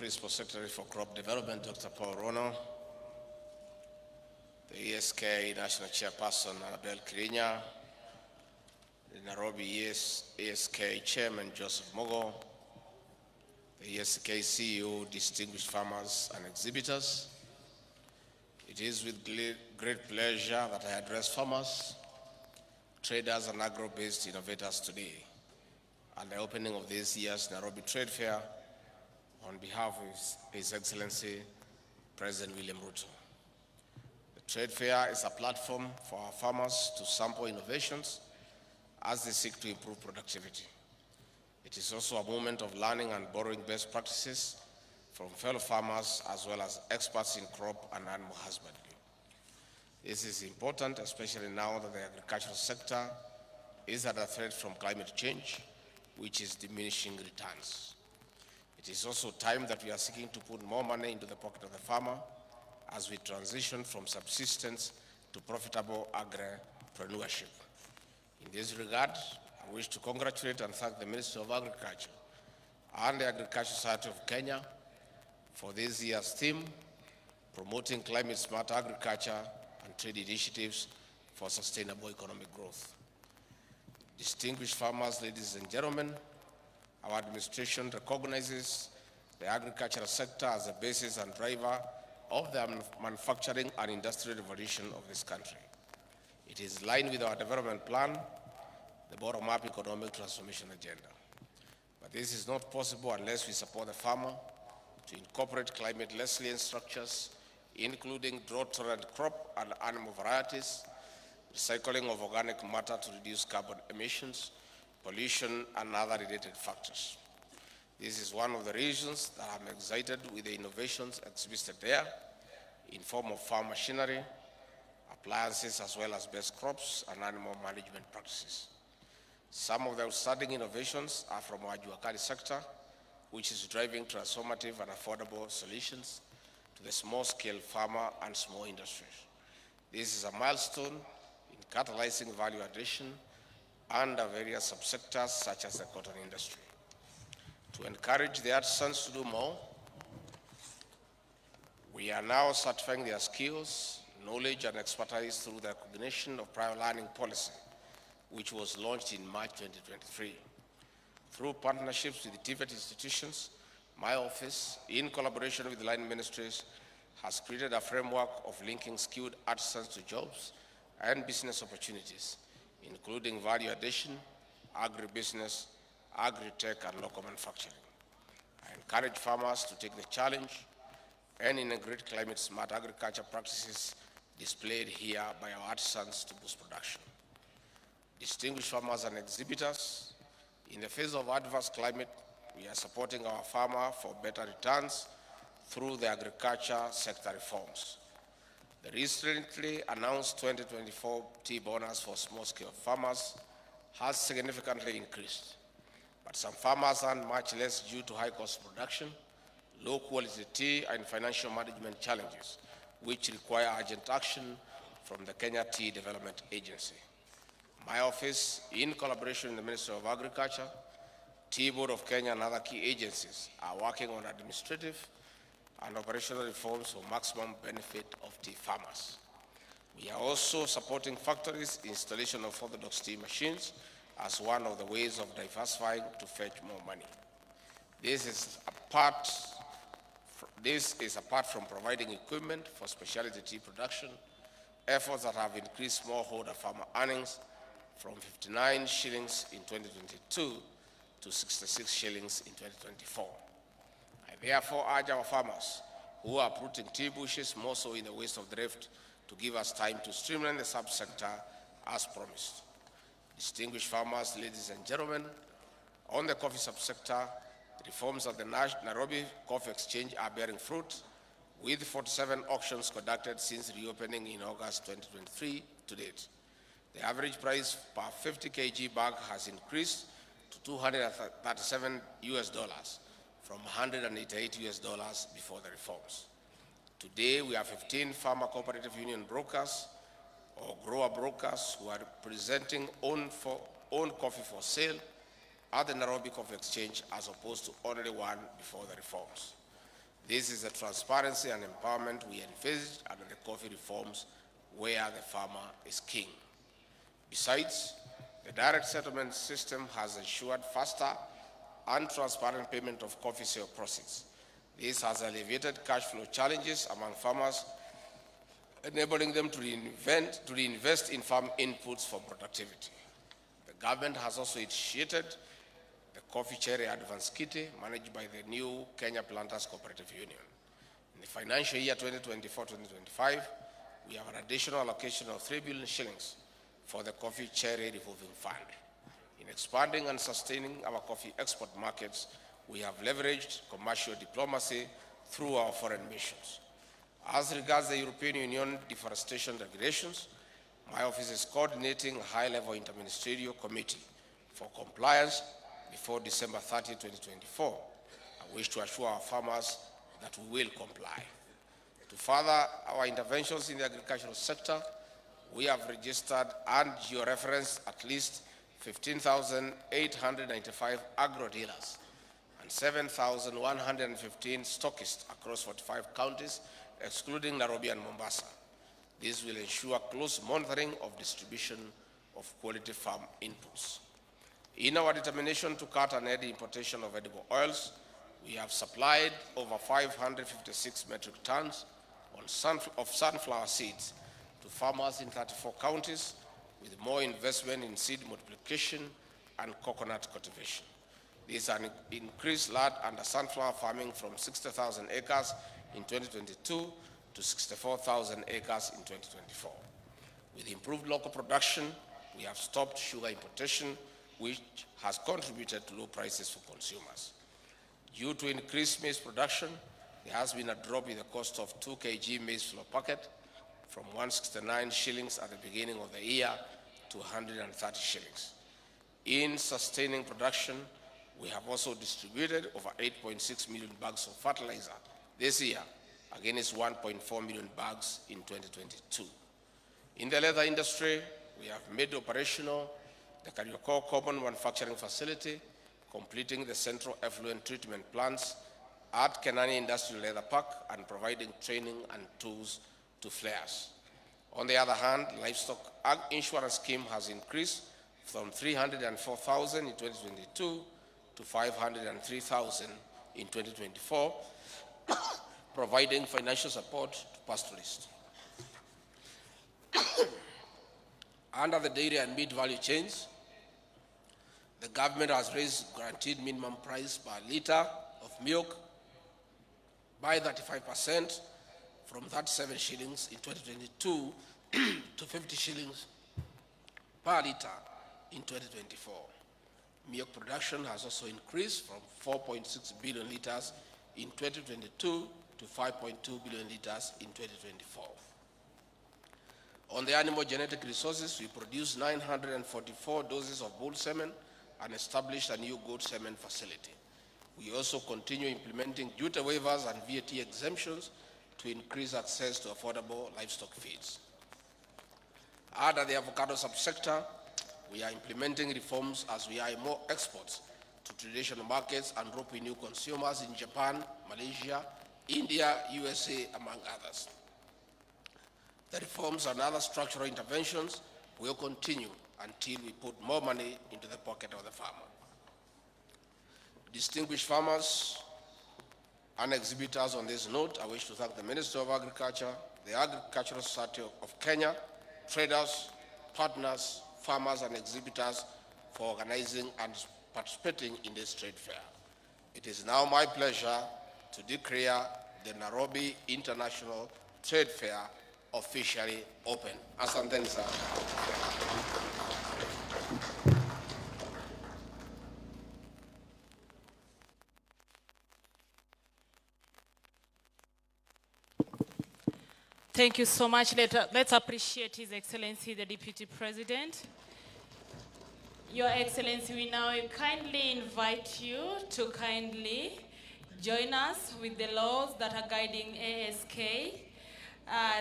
Principal Secretary for Crop Development, Dr. Paul Rono, the ESK National Chairperson, Annabel Kirinya, the Nairobi ESK Chairman, Joseph Mogo, the ESK CEO, distinguished farmers and exhibitors. It is with great pleasure that I address farmers, traders, and agro-based innovators today at the opening of this year's Nairobi Trade Fair on behalf of His Excellency President William Ruto. The Trade Fair is a platform for our farmers to sample innovations as they seek to improve productivity. It is also a moment of learning and borrowing best practices from fellow farmers as well as experts in crop and animal husbandry. This is important, especially now that the agricultural sector is under threat from climate change, which is diminishing returns. It is also time that we are seeking to put more money into the pocket of the farmer as we transition from subsistence to profitable agripreneurship. In this regard, I wish to congratulate and thank the Ministry of Agriculture and the Agricultural Society of Kenya for this year's theme, promoting climate-smart agriculture and trade initiatives for sustainable economic growth. Distinguished farmers, ladies and gentlemen, our administration recognizes the agricultural sector as the basis and driver of the manufacturing and industrial revolution of this country. It is in line with our development plan, the bottom-up economic transformation agenda. But this is not possible unless we support the farmer to incorporate climate resilient structures, including drought-tolerant crop and animal varieties, recycling of organic matter to reduce carbon emissions, pollution, and other related factors. This is one of the reasons that I'm excited with the innovations exhibited there in form of farm machinery, appliances, as well as best crops and animal management practices. Some of the outstanding innovations are from our Juakali sector, which is driving transformative and affordable solutions to the small-scale farmer and small industries. This is a milestone in catalyzing value addition under various subsectors such as the cotton industry. To encourage the artisans to do more, we are now certifying their skills, knowledge, and expertise through the recognition of prior learning policy, which was launched in March 2023. Through partnerships with the TVET institutions, my office, in collaboration with the line ministries, has created a framework of linking skilled artisans to jobs and business opportunities, including value addition, agribusiness, agri-tech, and local manufacturing. I encourage farmers to take the challenge and integrate climate-smart agriculture practices displayed here by our artisans to boost production. Distinguished farmers and exhibitors, in the face of adverse climate, we are supporting our farmer for better returns through the agriculture sector reforms. The recently announced 2024 tea bonus for small-scale farmers has significantly increased, but some farmers earn much less due to high-cost production, low-quality tea, and financial management challenges, which require urgent action from the Kenya Tea Development Agency. My office, in collaboration with the Ministry of Agriculture, Tea Board of Kenya, and other key agencies, are working on administrative and operational reforms for maximum benefit of tea farmers. We are also supporting factories' installation of orthodox tea machines as one of the ways of diversifying to fetch more money. This is apart from providing equipment for specialty tea production, efforts that have increased smallholder farmer earnings from 59 shillings in 2022 to 66 shillings in 2024. I therefore urge our farmers who are uprooting tea bushes more so in the waste of the rift to give us time to streamline the subsector as promised. Distinguished farmers, ladies and gentlemen, on the coffee subsector, the reforms of the Nairobi Coffee Exchange are bearing fruit, with 47 auctions conducted since reopening in August 2023 to date. The average price per 50 kg bag has increased to $237 from $188 before the reforms. Today, we have 15 farmer cooperative union brokers or grower brokers who are presenting own coffee for sale at the Nairobi Coffee Exchange as opposed to only one before the reforms. This is the transparency and empowerment we envisaged under the coffee reforms where the farmer is king. Besides, the direct settlement system has ensured faster and transparent payment of coffee sale proceeds. This has alleviated cash flow challenges among farmers, enabling them to reinvest in farm inputs for productivity. The government has also initiated the Coffee Cherry Advance Kitty, managed by the new Kenya Planters Cooperative Union. In the financial year 2024-2025, we have an additional allocation of 3 billion shillings for the Coffee Cherry Revolving Fund. In expanding and sustaining our coffee export markets, we have leveraged commercial diplomacy through our foreign missions. As regards the European Union deforestation regulations, my office is coordinating a high-level interministerial committee for compliance before December 30, 2024. I wish to assure our farmers that we will comply. To further our interventions in the agricultural sector, we have registered and georeferenced at least 15,895 agro-dealers and 7,115 stockists across 45 counties, excluding Nairobi and Mombasa. This will ensure close monitoring of distribution of quality farm inputs. In our determination to cut and end importation of edible oils, we have supplied over 556 metric tons of sunflower seeds to farmers in 34 counties, with more investment in seed multiplication and coconut cultivation. This has increased land under sunflower farming from 60,000 acres in 2022 to 64,000 acres in 2024. With improved local production, we have stopped sugar importation, which has contributed to low prices for consumers. Due to increased maize production, there has been a drop in the cost of 2 kg maize flour packet from 169 shillings at the beginning of the year to 130 shillings. In sustaining production, we have also distributed over 8.6 million bags of fertilizer this year, against 1.4 million bags in 2022. In the leather industry, we have made operational the Kariokor Common Manufacturing Facility, completing the central effluent treatment plants at Kenani Industrial Leather Park and providing training and tools to flayers. On the other hand, livestock ag insurance scheme has increased from 304,000 in 2022 to 503,000 in 2024, providing financial support to pastoralists. Under the dairy and meat value chains, the government has raised guaranteed minimum price per litre of milk by 35% from 37 shillings in 2022 to 50 shillings per litre in 2024. Milk production has also increased from 4.6 billion litres in 2022 to 5.2 billion litres in 2024. On the animal genetic resources, we produced 944 doses of bull semen and established a new goat semen facility. We also continue implementing duty waivers and VAT exemptions to increase access to affordable livestock feeds. Under the avocado subsector, we are implementing reforms as we eye more exports to traditional markets and rope in new consumers in Japan, Malaysia, India, USA, among others. The reforms and other structural interventions will continue until we put more money into the pocket of the farmer. Distinguished farmers and exhibitors, on this note, I wish to thank the Minister of Agriculture, the Agricultural Society of Kenya, traders, partners, farmers and exhibitors for organizing and participating in this trade fair. It is now my pleasure to declare the Nairobi International Trade Fair officially open. Asanteni sana. Thank you so much. Let's appreciate His Excellency, the Deputy President. Your Excellency, we now kindly invite you to kindly join us with the laws that are guiding ASK.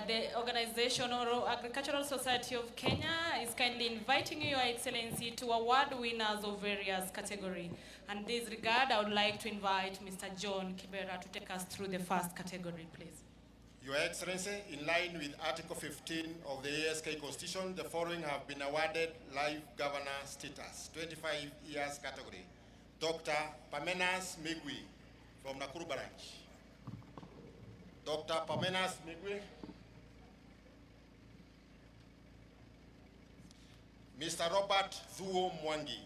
The Organizational Agricultural Society of Kenya is kindly inviting you, Your Excellency, to award winners of various categories. And in this regard, I would like to invite Mr. John Kibera to take us through the first category, please. Your Excellency, in line with Article 15 of the ASK Constitution, the following have been awarded Life Governor status, 25 years category. Dr. Pamenas Migwi from Nakuru Branch. Dr. Pamenas Migwi. Mr. Robert Thuo Mwangi.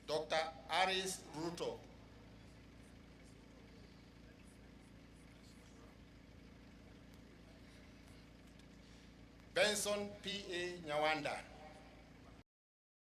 Dr. Aris Ruto. Benson P.A. Nyawanda.